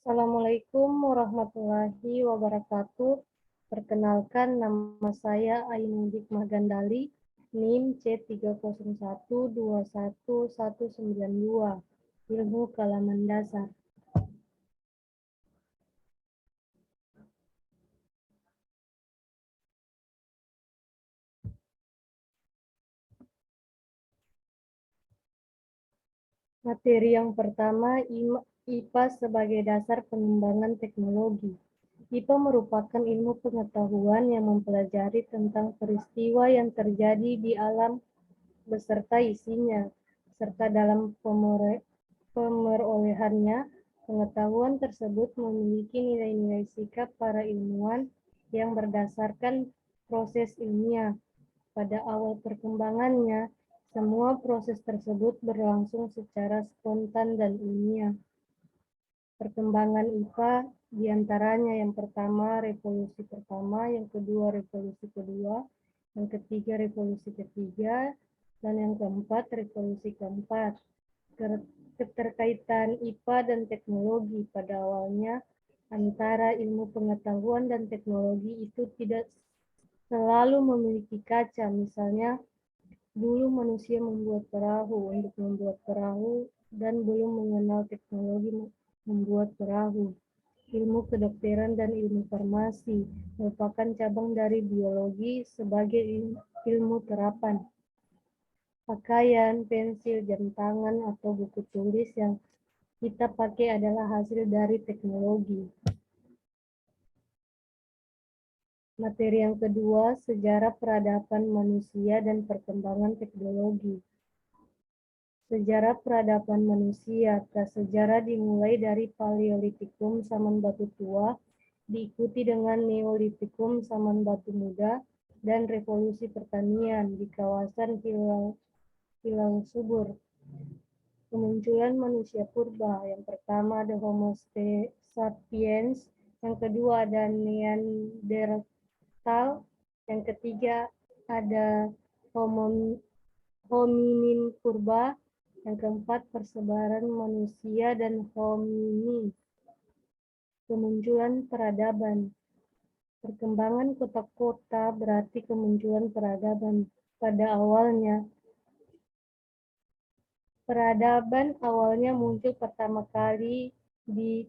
Assalamualaikum warahmatullahi wabarakatuh. Perkenalkan, nama saya Ainun Hikmah Gandali, NIM C30121192, Ilmu Kalaman Dasar. Materi yang pertama, IPA sebagai dasar pengembangan teknologi. IPA merupakan ilmu pengetahuan yang mempelajari tentang peristiwa yang terjadi di alam beserta isinya, serta dalam pemerolehannya, pengetahuan tersebut memiliki nilai-nilai sikap para ilmuwan yang berdasarkan proses ilmiah. Pada awal perkembangannya, semua proses tersebut berlangsung secara spontan dan ilmiah. Perkembangan IPA diantaranya yang pertama revolusi pertama, yang kedua revolusi kedua, yang ketiga revolusi ketiga, dan yang keempat revolusi keempat. Keterkaitan IPA dan teknologi pada awalnya antara ilmu pengetahuan dan teknologi itu tidak selalu memiliki kaca. Misalnya, dulu manusia membuat perahu untuk membuat perahu dan belum mengenal teknologi membuat perahu. Ilmu kedokteran dan ilmu farmasi merupakan cabang dari biologi sebagai ilmu terapan. Pakaian, pensil, jam tangan, atau buku tulis yang kita pakai adalah hasil dari teknologi. Materi yang kedua, sejarah peradaban manusia dan perkembangan teknologi. Sejarah peradaban manusia, prasejarah dimulai dari Paleolitikum zaman batu tua, diikuti dengan Neolitikum zaman batu muda, dan revolusi pertanian di kawasan hilang subur. Kemunculan manusia purba, yang pertama ada Homo sapiens, yang kedua ada Neanderthal, yang ketiga ada hominin purba, yang keempat persebaran manusia dan hominin. Kemunculan peradaban. Perkembangan kota-kota berarti kemunculan peradaban. Pada awalnya, peradaban awalnya muncul pertama kali di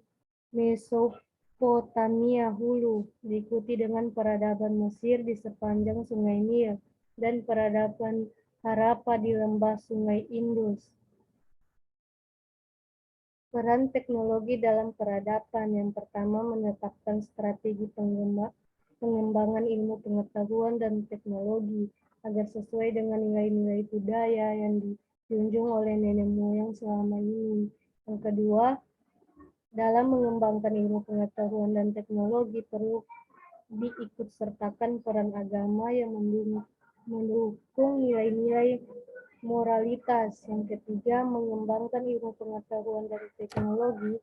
Mesopotamia hulu, diikuti dengan peradaban Mesir di sepanjang Sungai Nil, dan peradaban Harappa di lembah Sungai Indus. Peran teknologi dalam peradaban. Yang pertama, menetapkan strategi pengembangan ilmu pengetahuan dan teknologi agar sesuai dengan nilai-nilai budaya yang dijunjung oleh nenek moyang selama ini. Yang kedua, dalam mengembangkan ilmu pengetahuan dan teknologi perlu diikutsertakan peran agama yang mendukung nilai-nilai moralitas. Yang ketiga, mengembangkan ilmu pengetahuan dan teknologi.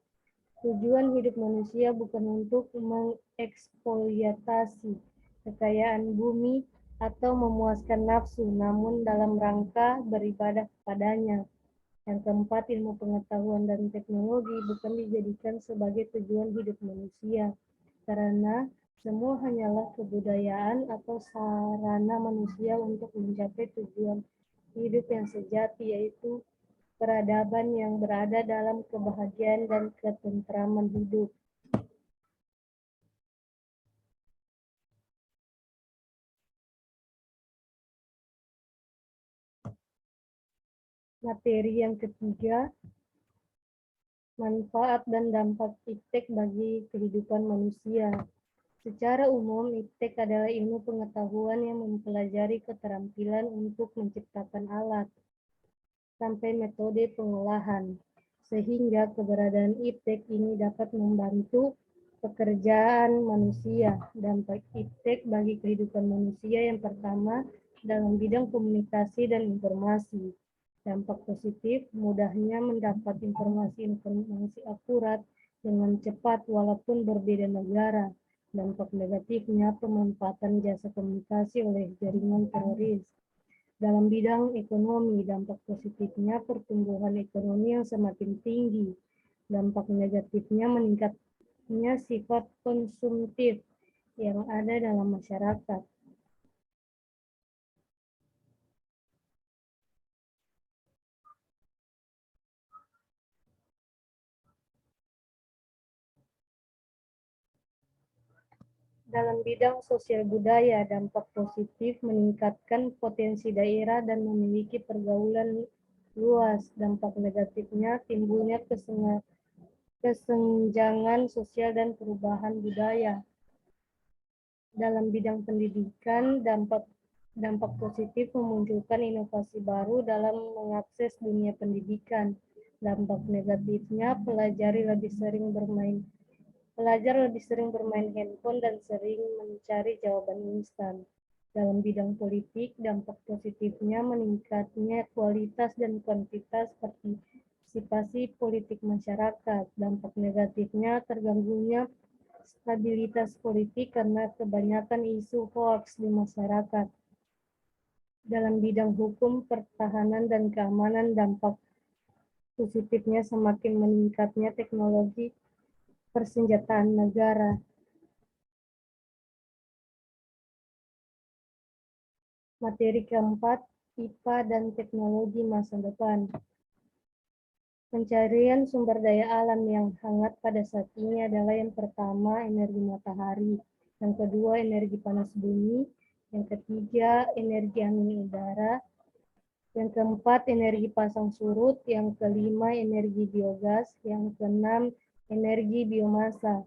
Tujuan hidup manusia bukan untuk mengeksploitasi kekayaan bumi atau memuaskan nafsu, namun dalam rangka beribadah kepadanya. Yang keempat, ilmu pengetahuan dan teknologi bukan dijadikan sebagai tujuan hidup manusia, karena semua hanyalah kebudayaan atau sarana manusia untuk mencapai tujuan hidup yang sejati, yaitu peradaban yang berada dalam kebahagiaan dan ketentraman hidup. Materi yang ketiga, manfaat dan dampak iptek bagi kehidupan manusia. Secara umum, iptek adalah ilmu pengetahuan yang mempelajari keterampilan untuk menciptakan alat sampai metode pengolahan, sehingga keberadaan iptek ini dapat membantu pekerjaan manusia. Dampak iptek bagi kehidupan manusia yang pertama, dalam bidang komunikasi dan informasi. Dampak positif, mudahnya mendapat informasi akurat dengan cepat walaupun berbeda negara. Dampak negatifnya, pemanfaatan jasa komunikasi oleh jaringan teroris. Dalam bidang ekonomi, dampak positifnya pertumbuhan ekonomi yang semakin tinggi. Dampak negatifnya punya sifat konsumtif yang ada dalam masyarakat. Dalam bidang sosial budaya, dampak positif meningkatkan potensi daerah dan memiliki pergaulan luas. Dampak negatifnya timbulnya kesenjangan sosial dan perubahan budaya. Dalam bidang pendidikan, dampak positif memunculkan inovasi baru dalam mengakses dunia pendidikan. Dampak negatifnya pelajar lebih sering bermain handphone dan sering mencari jawaban instan. Dalam bidang politik, dampak positifnya meningkatnya kualitas dan kuantitas partisipasi politik masyarakat. Dampak negatifnya terganggunya stabilitas politik karena kebanyakan isu hoax di masyarakat. Dalam bidang hukum, pertahanan, dan keamanan, dampak positifnya semakin meningkatnya teknologi persenjataan negara. Materi keempat, IPA dan teknologi masa depan. Pencarian sumber daya alam yang hangat pada saat ini adalah yang pertama, energi matahari. Yang kedua, energi panas bumi. Yang ketiga, energi angin udara. Yang keempat, energi pasang surut. Yang kelima, energi biogas. Yang keenam, energi biomasa.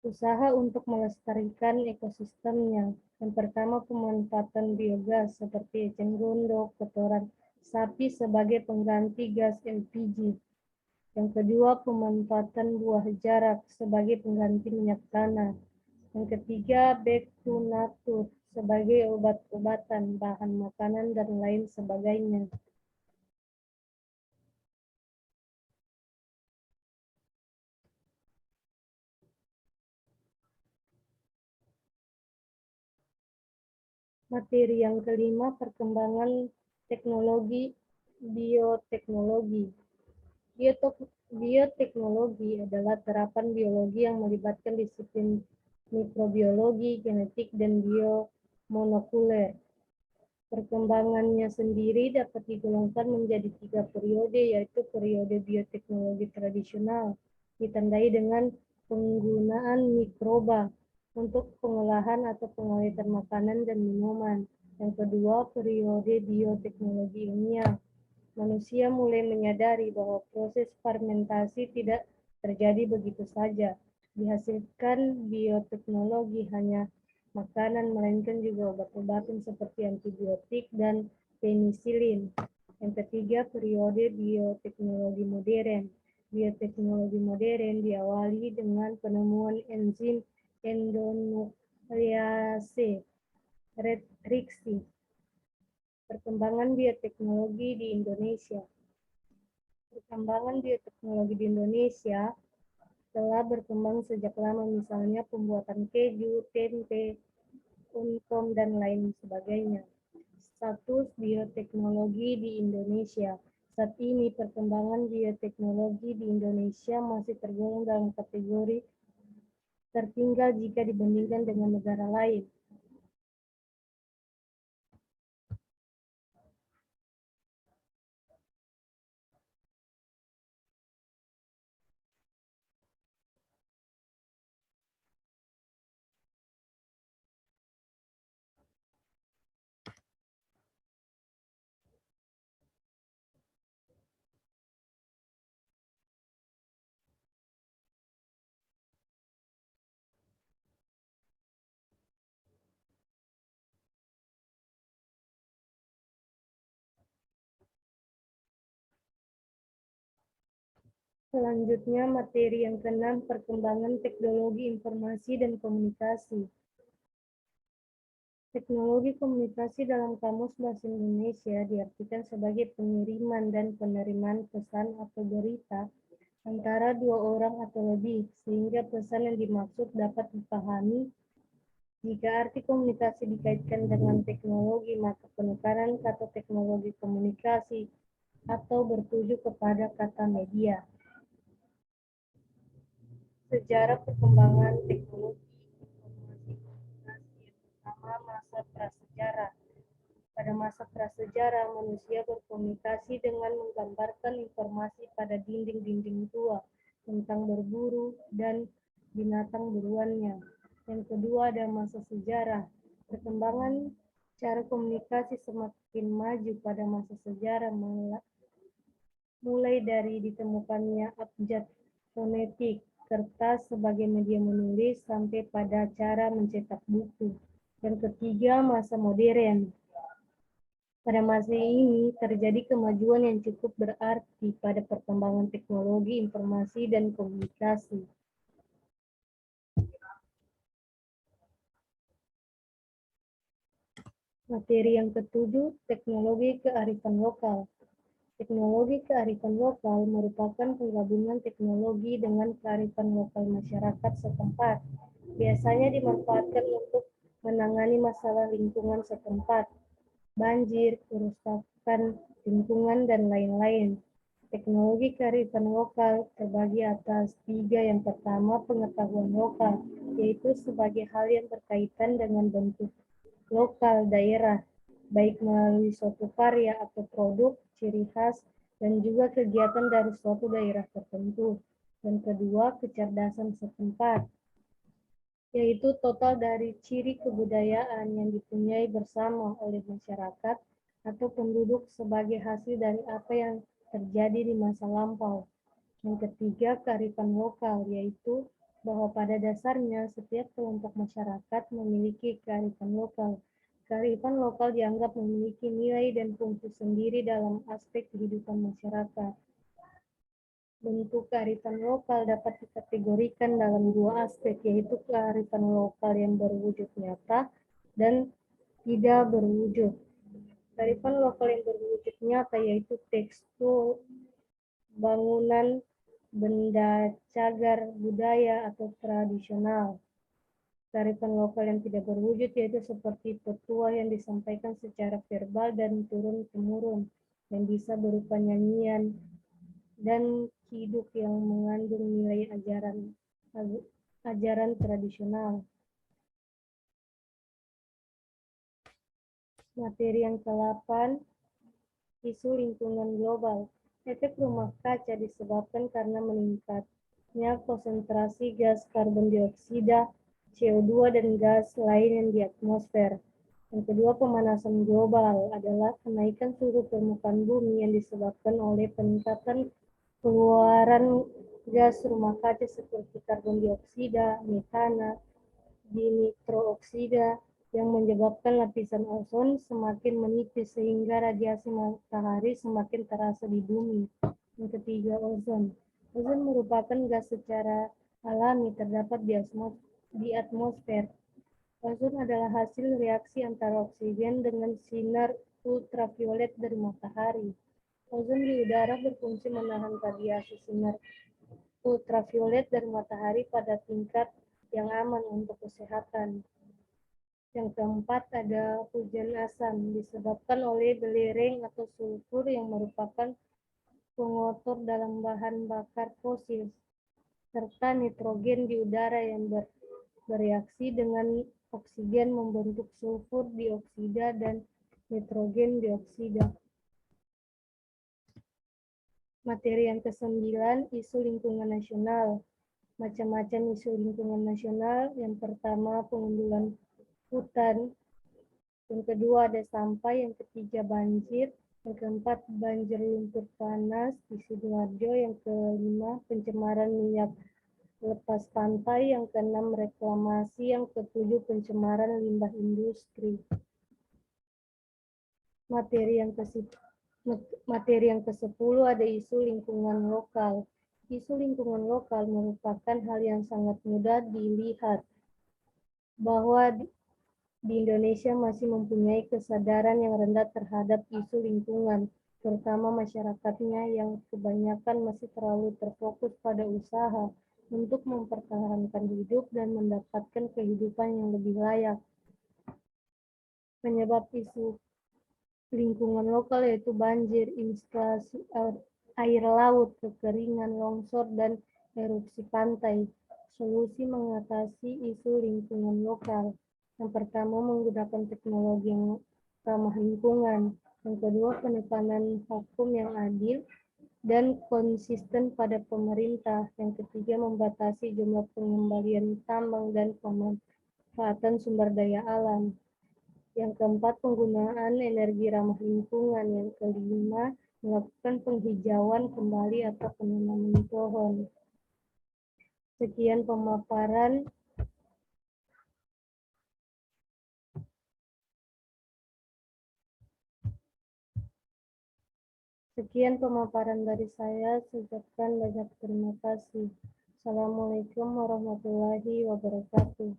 Usaha untuk melestarikan ekosistemnya. Yang pertama, pemanfaatan biogas seperti eceng gondok, kotoran sapi sebagai pengganti gas LPG. Yang kedua, pemanfaatan buah jarak sebagai pengganti minyak tanah. Yang ketiga, back to nature sebagai obat-obatan, bahan makanan, dan lain sebagainya. Materi yang kelima, perkembangan teknologi bioteknologi. Bioteknologi adalah terapan biologi yang melibatkan disiplin mikrobiologi, genetik, dan biomolekuler. Perkembangannya sendiri dapat digolongkan menjadi 3 periode, yaitu periode bioteknologi tradisional, ditandai dengan penggunaan mikroba untuk pengolahan atau pengawetan makanan dan minuman. Yang kedua, periode bioteknologi ilmiah. Manusia mulai menyadari bahwa proses fermentasi tidak terjadi begitu saja. Dihasilkan bioteknologi hanya makanan, melainkan juga obat-obatan seperti antibiotik dan penisilin. Yang ketiga, periode bioteknologi modern. Bioteknologi modern diawali dengan penemuan enzim endonuklease retriksi. Perkembangan bioteknologi di Indonesia. Perkembangan bioteknologi di Indonesia telah berkembang sejak lama, misalnya pembuatan keju, tempe, unkom, dan lain sebagainya. Status bioteknologi di Indonesia. Saat ini perkembangan bioteknologi di Indonesia masih tergolong dalam kategori tertinggal jika dibandingkan dengan negara lain. Selanjutnya, materi yang keenam, perkembangan teknologi informasi dan komunikasi. Teknologi komunikasi dalam Kamus Bahasa Indonesia diartikan sebagai pengiriman dan penerimaan pesan atau berita antara dua orang atau lebih, sehingga pesan yang dimaksud dapat dipahami. Jika arti komunikasi dikaitkan dengan teknologi, maka penekanan kata teknologi komunikasi atau bertuju kepada kata media. Sejarah perkembangan teknologi informasi komunikasi. Yang pertama, masa prasejarah. Pada masa prasejarah, manusia berkomunikasi dengan menggambarkan informasi pada dinding-dinding tua tentang berburu dan binatang buruannya. Yang kedua, ada masa sejarah. Perkembangan cara komunikasi semakin maju pada masa sejarah, mulai dari ditemukannya abjad fonetik, kertas sebagai media menulis, sampai pada cara mencetak buku. Yang ketiga, masa modern. Pada masa ini terjadi kemajuan yang cukup berarti pada perkembangan teknologi informasi dan komunikasi. Materi yang ketujuh, teknologi kearifan lokal. Teknologi kearifan lokal merupakan penggabungan teknologi dengan kearifan lokal masyarakat setempat. Biasanya dimanfaatkan untuk menangani masalah lingkungan setempat, banjir, kerusakan lingkungan, dan lain-lain. Teknologi kearifan lokal terbagi atas tiga. Yang pertama, pengetahuan lokal, yaitu sebagai hal yang berkaitan dengan bentuk lokal daerah, baik melalui suatu karya atau produk, ciri khas, dan juga kegiatan dari suatu daerah tertentu. Dan kedua, kecerdasan setempat, yaitu total dari ciri kebudayaan yang dipunyai bersama oleh masyarakat atau penduduk sebagai hasil dari apa yang terjadi di masa lampau. Yang ketiga, kearifan lokal, yaitu bahwa pada dasarnya setiap kelompok masyarakat memiliki kearifan lokal. Kearifan lokal dianggap memiliki nilai dan fungsi sendiri dalam aspek kehidupan masyarakat. Bentuk kearifan lokal dapat dikategorikan dalam dua aspek, yaitu kearifan lokal yang berwujud nyata dan tidak berwujud. Kearifan lokal yang berwujud nyata yaitu tekstur, bangunan, benda cagar budaya atau tradisional. Kearifan lokal yang tidak berwujud yaitu seperti petua yang disampaikan secara verbal dan turun-temurun, yang bisa berupa nyanyian dan kiduk yang mengandung nilai ajaran tradisional. Materi yang ke-8, isu lingkungan global. Efek rumah kaca disebabkan karena meningkatnya konsentrasi gas karbon dioksida, CO2, dan gas lain yang di atmosfer. Yang kedua, pemanasan global adalah kenaikan suhu permukaan bumi yang disebabkan oleh peningkatan keluaran gas rumah kaca seperti karbon dioksida, metana, dinitrooksida, yang menyebabkan lapisan ozon semakin menipis sehingga radiasi matahari semakin terasa di bumi. Yang ketiga, ozon. Ozon merupakan gas secara alami terdapat di atmosfer. Ozon adalah hasil reaksi antara oksigen dengan sinar ultraviolet dari matahari. Ozon di udara berfungsi menahan radiasi sinar ultraviolet dari matahari pada tingkat yang aman untuk kesehatan. Yang keempat, ada hujan asam disebabkan oleh belereng atau sulfur yang merupakan pengotor dalam bahan bakar fosil, serta nitrogen di udara yang bereaksi dengan oksigen membentuk sulfur dioksida dan nitrogen dioksida. Materi yang ke-9, isu lingkungan nasional. Macam-macam isu lingkungan nasional. Yang pertama, pengundulan hutan. Yang kedua, ada sampah. Yang ketiga, banjir. Yang keempat, banjir lumpur panas di Sidoarjo. Yang kelima, pencemaran minyak lepas pantai. Yang keenam, reklamasi. Yang ketujuh, pencemaran limbah industri. Materi yang ke-10 ada isu lingkungan lokal. Isu lingkungan lokal merupakan hal yang sangat mudah dilihat bahwa di Indonesia masih mempunyai kesadaran yang rendah terhadap isu lingkungan, terutama masyarakatnya yang kebanyakan masih terlalu terfokus pada usaha untuk mempertahankan hidup dan mendapatkan kehidupan yang lebih layak. Penyebab isu lingkungan lokal yaitu banjir, instalasi air laut, kekeringan, longsor, dan erupsi pantai. solusi mengatasi isu lingkungan lokal. Yang pertama, menggunakan teknologi yang ramah lingkungan. Yang kedua, penekanan hukum yang adil dan konsisten pada pemerintah. Yang ketiga, membatasi jumlah pengembalian tambang dan pemanfaatan sumber daya alam. Yang keempat, penggunaan energi ramah lingkungan. Yang kelima, melakukan penghijauan kembali atau penanaman pohon. Sekian pemaparan dari saya. Sekian banyak terima kasih. Assalamualaikum warahmatullahi wabarakatuh.